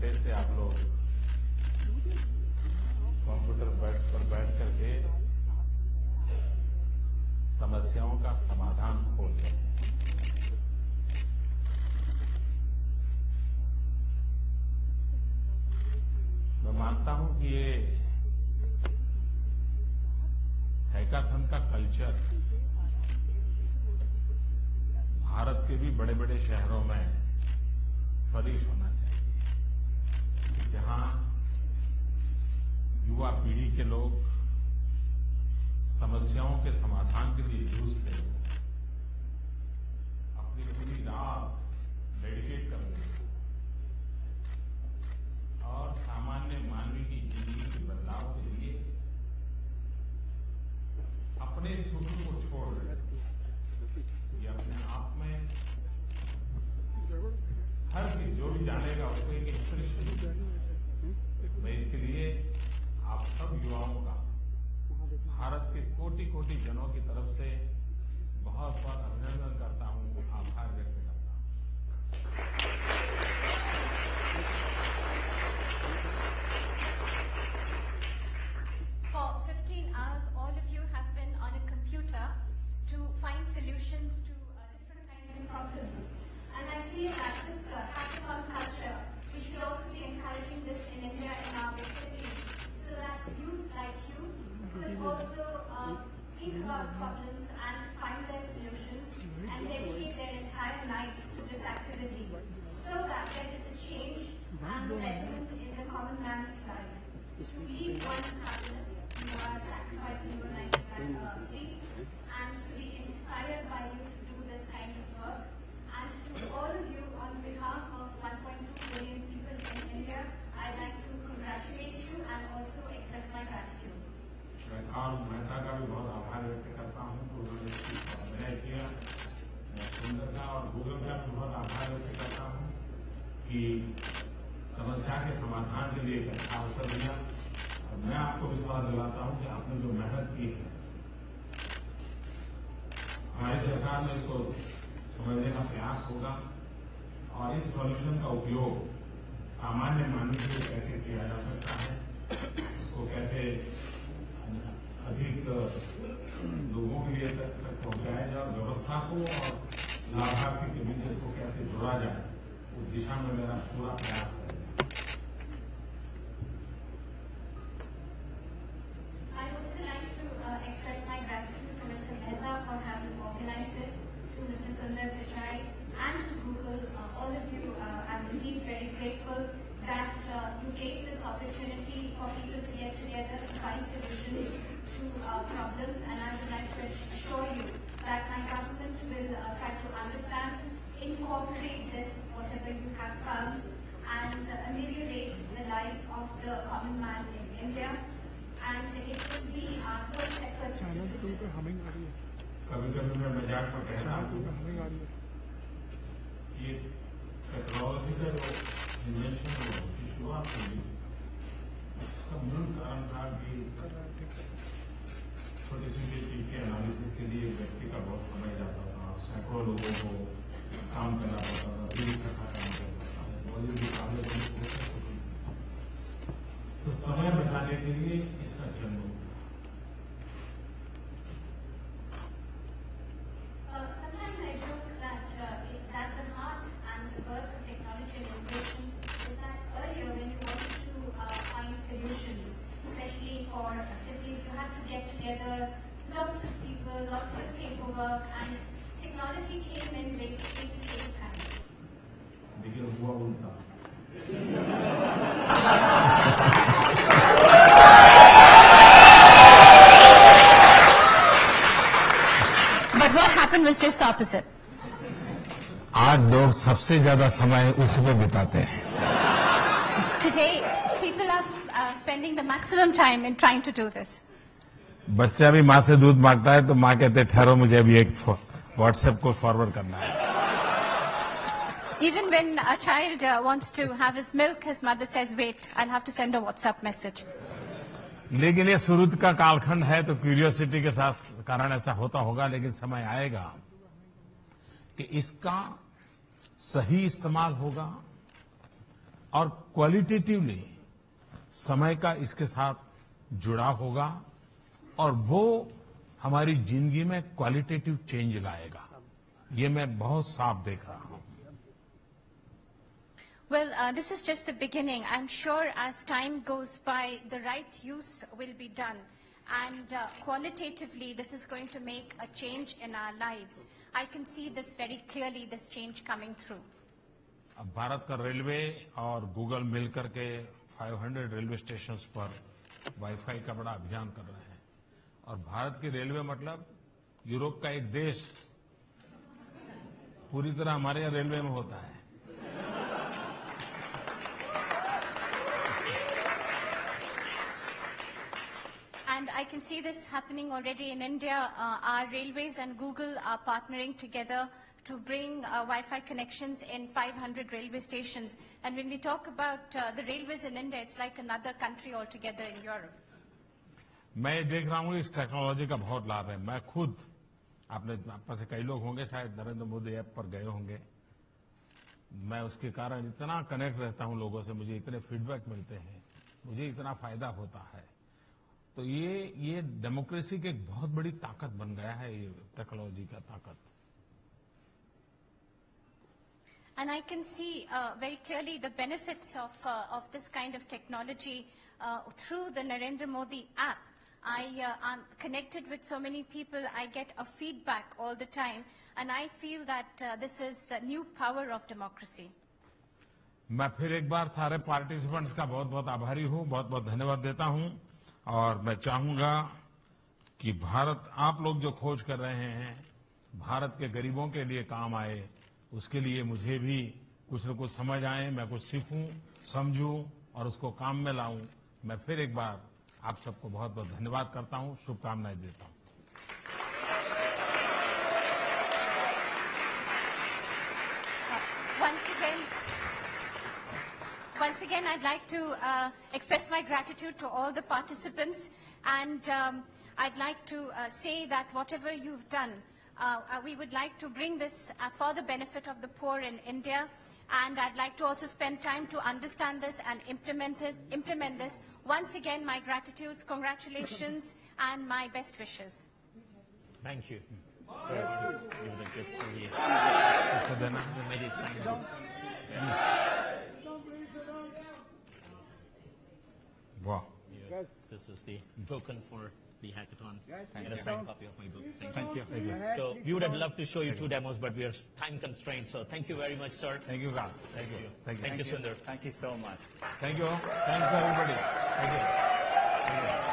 पहले से आप लोग कंप्यूटर पर बैठ करके समस्याओं का समाधान खोज रहे हैं। मैं मानता हूं कि ये हैकाथन का कल्चर भारत के भी बड़े बड़े शहरों में फ्लरिश होना चाहिए, जहां युवा पीढ़ी के लोग समस्याओं के समाधान के लिए जूझते हैं, अपनी पूरी रात डेडिकेट कर देते हैं और सामान्य मानवीय की जिंदगी के बदलाव के लिए अपने सुख को छोड़ रहे हैं। ये अपने आप में हर चीज जो भी जानेगा उसको एक इंस्पिरेशन। मैं इसके लिए आप सब युवाओं का भारत के कोटि कोटि जनों की तरफ से बहुत बहुत अभिनंदन करता हूं, आभार व्यक्त करता हूं। For 15 hours, all of you have been on a computer to find solutions to different kinds of problems. And I feel that this hackathon culture, we should also be encouraging this in India, in our big cities, so that youth like you could also think about problems and find their solutions and dedicate their entire night to this activity, so that there is a change and betterment in the common man's life. To lead one's happiness, you are sacrificing your night's sleep, and to be inspired by you to do this kind of work. And to all of you, on behalf of 1.2 million people in India, I'd like to congratulate you and also express my gratitude. और मेहता का भी बहुत आभार व्यक्त करता हूं कि उन्होंने इसको अभिनय किया। सुंदर का और गूगल का भी बहुत आभार व्यक्त करता हूं कि समस्या के समाधान के लिए एक अच्छा अवसर दिया। और मैं आपको विश्वास दिलाता हूं कि आपने जो मेहनत की है, हमारी सरकार में इसको समझने का प्रयास होगा और इस सॉल्यूशन का उपयोग सामान्य मानव के लिए कैसे किया जा सकता है, उसको कैसे अधिक लोगों के लिए तक पहुंचाया जाए और व्यवस्था को और लाभार्थी के बीच इसको कैसे जोड़ा जाए, उस दिशा में मेरा पूरा प्रयास है। I'd also like to express my gratitude to Mr. Mehta for having organized this, to Mr. Sundar Pichai, and to Google. All of you, I'm indeed very grateful that you gave this opportunity for people to get together to find solutions to problems, and I would like to assure you that my government will try to understand, incorporate this, whatever you have found, and ameliorate the lives of the common man in India. And it will be our first effort to do this. कभी कभी मैं मजाक में कहता हूं ये technology का जो इन्वेंशन हुआ उसकी शुरुआत हुई, उसका मूल कारण था कि छोटी छोटी चीज के एनालिसिस के लिए व्यक्ति का बहुत समय जाता था, सैकड़ों लोगों को काम करना पड़ता था, दिन इकट्ठा करना पड़ता था, तो समय बचाने के लिए इसका जन्म हुआ। Sometimes I joke that the heart and the birth of technology and innovation is that earlier when you wanted to find solutions, especially for cities, you had to get together lots of people, lots of paperwork, and technology came in basically to save time. लेकिन हुआ उल्टा। But what happened was just the opposite. आज लोग सबसे ज्यादा समय उसी पे बिताते हैं। Today, people are spending the maximum time in trying to do this. बच्चा भी माँ से दूध मांगता है तो माँ कहते ठहरो मुझे अभी एक व्हाट्सएप को फॉरवर्ड करना है। Even when a child wants to have his milk, his mother says, wait, I'll have to send a WhatsApp message. लेकिन ये शुरू का कालखंड है तो क्यूरियोसिटी के साथ कारण ऐसा होता होगा, लेकिन समय आएगा कि इसका सही इस्तेमाल होगा और क्वालिटेटिवली समय का इसके साथ जुड़ा होगा और वो हमारी जिंदगी में क्वालिटेटिव चेंज लाएगा। ये मैं बहुत साफ देख रहा हूं। Well, this is just the beginning. I'm sure as time goes by, the right use will be done. And qualitatively, this is going to make a change in our lives. I can see this very clearly, this change coming through. अब भारत का railway और Google मिलकर के 500 railway stations पर wifi का बड़ा अभियान कर रहे हैं। और भारत की रेलवे मतलब यूरोप का एक देश पूरी तरह हमारे यहाँ रेलवे में होता है। And I can see this happening already in India. Our railways and Google are partnering together to bring Wi-Fi connections in 500 railway stations. And when we talk about the railways in India, it's like another country altogether in Europe. मैं देख रहा हूँ इस technology का बहुत लाभ है। मैं खुद आप में से कई लोग होंगे शायद नरेंद्र मोदी ऐप पर गए होंगे। मैं उसके कारण इतना कनेक्ट रहता हूँ लोगों से, मुझे इतने फीडबैक मिलते हैं, मुझे इतना फायदा होता है। तो ये डेमोक्रेसी की एक बहुत बड़ी ताकत बन गया है, ये टेक्नोलॉजी का ताकत। And I can see very clearly the benefits of this kind of technology through the Narendra Modi app. I'm connected with so many people. I get a feedback all the time, and I feel that this is the new power of democracy. मैं फिर एक बार सारे participants का बहुत बहुत आभारी हूँ, बहुत बहुत धन्यवाद देता हूँ। और मैं चाहूंगा कि भारत, आप लोग जो खोज कर रहे हैं, भारत के गरीबों के लिए काम आए, उसके लिए मुझे भी कुछ न कुछ समझ आए, मैं कुछ सीखूं, समझूं और उसको काम में लाऊं। मैं फिर एक बार आप सबको बहुत बहुत धन्यवाद करता हूं, शुभकामनाएं देता हूं। Once again, I'd like to express my gratitude to all the participants, and I'd like to say that whatever you've done, we would like to bring this for the benefit of the poor in India, and I'd like to also spend time to understand this and implement this. Once again, my gratitudes, congratulations, and my best wishes. Thank you. Sir, I want to give the gift for you. The medicine. Wow. Yeah, this is the token for the hackathon and a signed copy of my book. Thank you. Thank you. So we would have loved to show you 2 demos, but we are time constrained. So thank you very much, sir. Thank you, Ram. Thank you. Thank you, Sundar. Thank you so much. Thank you. Thanks to everybody. Thank you. Thank you.